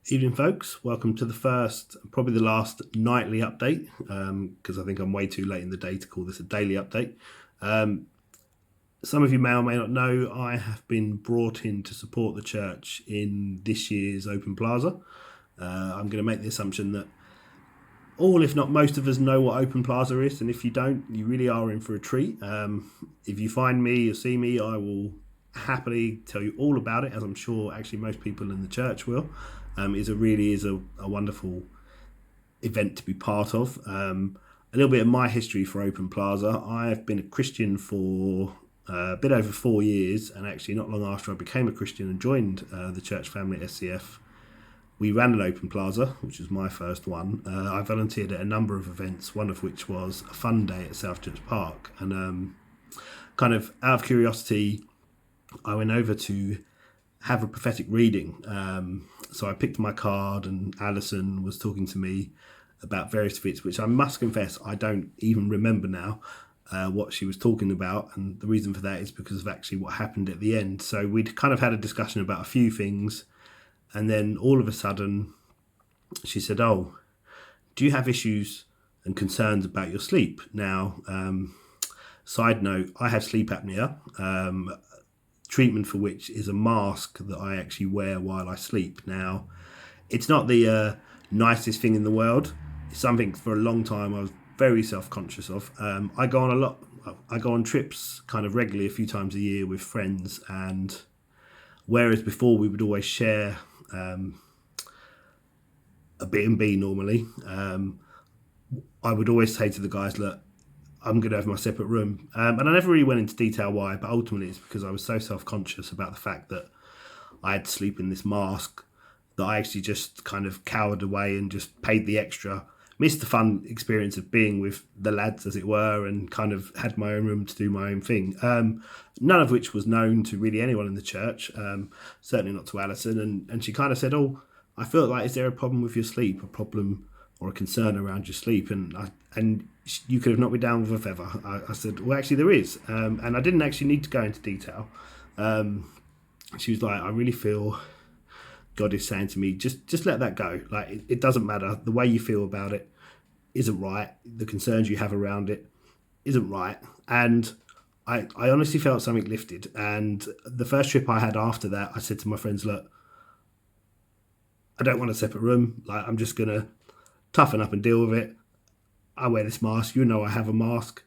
Evening, folks. Welcome to the first, probably the last nightly update, because I think I'm way too late in the day to call this a daily update. Some of you may or may not know I have been brought in to support the church in this year's Open Plaza. I'm going to make the assumption that all, if not most of us, know what Open Plaza is, and if you don't, you really are in for a treat. If you find me or see me, I will happily tell you all about it, as I'm sure actually most people in the church will. It really is a wonderful event to be part of. A little bit of my history for Open Plaza. I've been a Christian for a bit over 4 years, and actually not long after I became a Christian and joined the church family at SCF, we ran an Open Plaza, which was my first one. I volunteered at a number of events, one of which was a fun day at South Church Park. And kind of out of curiosity, I went over to have a prophetic reading. So I picked my card, and Alison was talking to me about various bits, which I must confess I don't even remember now what she was talking about. And the reason for that is because of actually what happened at the end. So we'd kind of had a discussion about a few things, and then all of a sudden she said, "Oh, do you have issues and concerns about your sleep?" Now, side note, I have sleep apnea. Treatment for which is a mask that I actually wear while I sleep. Now, it's not the nicest thing in the world. It's something for a long time I was very self-conscious of. I go on trips kind of regularly, a few times a year with friends, and whereas before we would always share a B&B normally, I would always say to the guys, "Look, I'm going to have my separate room." And I never really went into detail why, but ultimately it's because I was so self-conscious about the fact that I had to sleep in this mask that I actually just kind of cowered away and just paid the extra. Missed the fun experience of being with the lads, as it were, and kind of had my own room to do my own thing. None of which was known to really anyone in the church, certainly not to Alison. And she kind of said, "Oh, I feel like, is there a problem with your sleep, a problem or a concern around your sleep?" And you could have knocked me down with a feather. I said, "Well, actually there is." And I didn't actually need to go into detail. She was like, "I really feel God is saying to me, just let that go. Like, it doesn't matter. The way you feel about it isn't right. The concerns you have around it isn't right." And I honestly felt something lifted. And the first trip I had after that, I said to my friends, "Look, I don't want a separate room. Like, I'm just going to toughen up and deal with it. I wear this mask. You know I have a mask.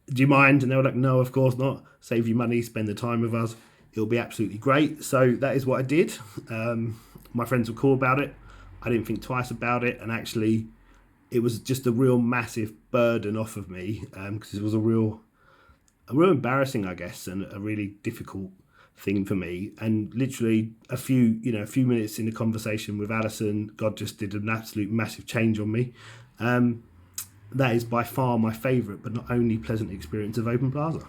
Do you mind?" And they were like, "No, of course not. Save you money. Spend the time with us. It'll be absolutely great." So that is what I did. My friends were cool about it. I didn't think twice about it. And actually, it was just a real massive burden off of me, because it was a real embarrassing, I guess, and a really difficult thing for me. And literally a few minutes in the conversation with Alison, God just did an absolute massive change on me. That is by far my favourite, but not only pleasant experience of Open Plaza.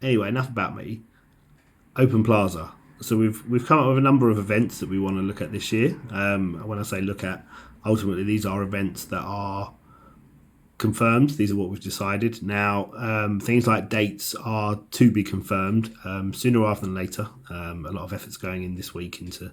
Anyway, enough about me. Open Plaza. So we've come up with a number of events that we want to look at this year. When I say look at, ultimately these are events that are confirmed. These are what we've decided. Now, things like dates are to be confirmed sooner rather than later. A lot of effort's going in this week into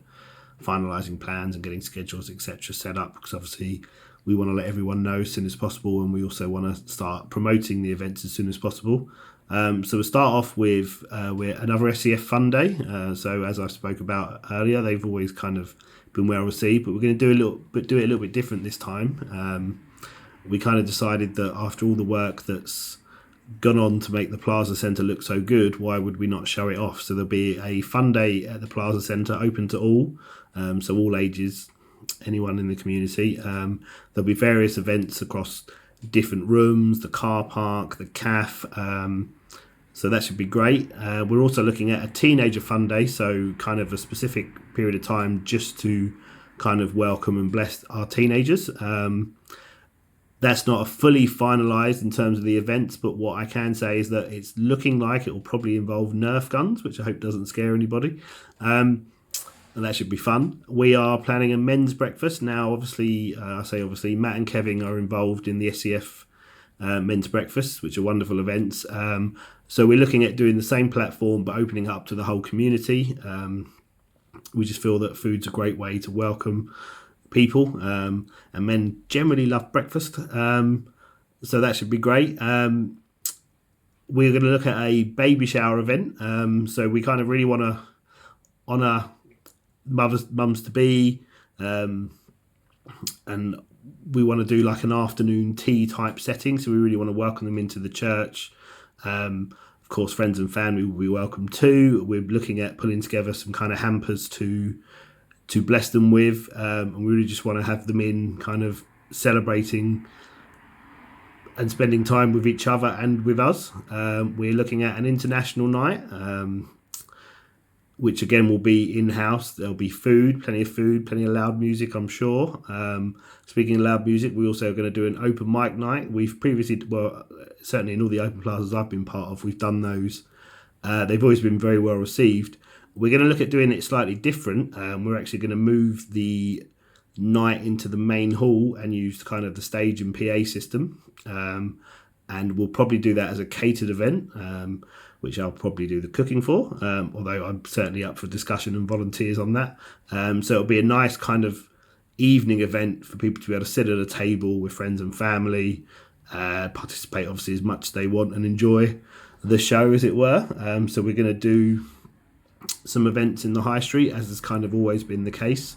finalising plans and getting schedules, etc., set up, because obviously we want to let everyone know as soon as possible, and we also want to start promoting the events as soon as possible. So we'll start off with another SCF Fun Day. So as I spoke about earlier, they've always kind of been well received, but we're going to do it a little bit different this time. We kind of decided that after all the work that's gone on to make the Plaza Centre look so good, why would we not show it off? So there'll be a fun day at the Plaza Centre, open to all, so all ages, anyone in the community. There'll be various events across different rooms, the car park, the cafe. So that should be great. We're also looking at a teenager fun day, so kind of a specific period of time just to kind of welcome and bless our teenagers. That's not fully finalised in terms of the events, but what I can say is that it's looking like it will probably involve Nerf guns, which I hope doesn't scare anybody. And that should be fun. We are planning a men's breakfast. Now, obviously, Matt and Kevin are involved in the SCF men's breakfast, which are wonderful events. So we're looking at doing the same platform, but opening up to the whole community. we just feel that food's a great way to welcome people, and men generally love breakfast, so that should be great. We're going to look at a baby shower event, so we kind of really want to honour mums to be, and we want to do like an afternoon tea type setting, so we really want to welcome them into the church. Of course, friends and family will be welcome too. We're looking at putting together some kind of hampers to bless them with, and we really just want to have them in kind of celebrating and spending time with each other and with us. We're looking at an international night, which again will be in-house. There'll be plenty of loud music, I'm sure. Speaking of loud music, we're also going to do an open mic night. We've previously, certainly in all the open plazas I've been part of, we've done those. They've always been very well received. We're going to look at doing it slightly different. We're actually going to move the night into the main hall and use kind of the stage and PA system. And we'll probably do that as a catered event, which I'll probably do the cooking for, although I'm certainly up for discussion and volunteers on that. So it'll be a nice kind of evening event for people to be able to sit at a table with friends and family, participate obviously as much as they want and enjoy the show, as it were. So we're going to do some events in the high street, as has kind of always been the case.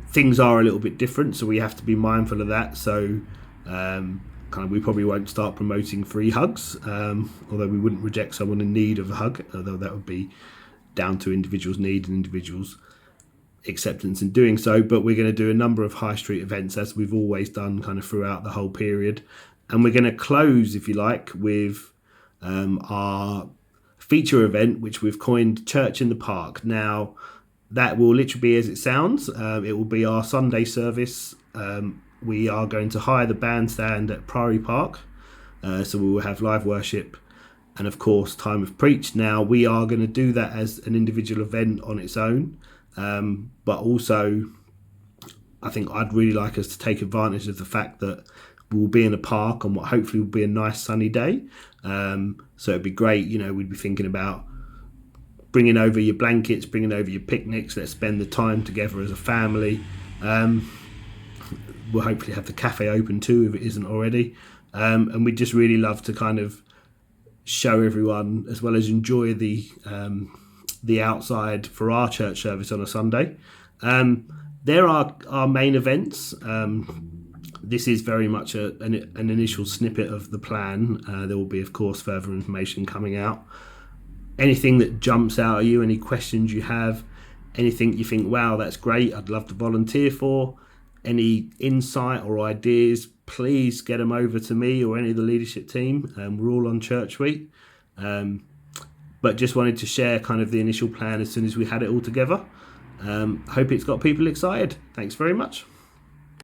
Things are a little bit different, so we have to be mindful of that. So we probably won't start promoting free hugs, although we wouldn't reject someone in need of a hug, although that would be down to individuals' need and individuals' acceptance in doing so. But we're going to do a number of high street events, as we've always done kind of throughout the whole period. And we're going to close, if you like, with our feature event, which we've coined Church in the Park. Now, that will literally be as it sounds. It will be our Sunday service. We are going to hire the bandstand at Priory Park, so we will have live worship and, of course, time of preach. Now, we are going to do that as an individual event on its own, but also I think I'd really like us to take advantage of the fact that we will be in a park on what hopefully will be a nice sunny day. So it'd be great, we'd be thinking about bringing over your blankets, bringing over your picnics. Let's spend the time together as a family. We'll hopefully have the cafe open too, if it isn't already. And we'd just really love to kind of show everyone, as well as enjoy the outside for our church service on a Sunday. There are our main events. This is very much an initial snippet of the plan. There will be, of course, further information coming out. Anything that jumps out at you, any questions you have, anything you think, wow, that's great, I'd love to volunteer for, any insight or ideas, please get them over to me or any of the leadership team. We're all on Church Week. But just wanted to share kind of the initial plan as soon as we had it all together. Hope it's got people excited. Thanks very much.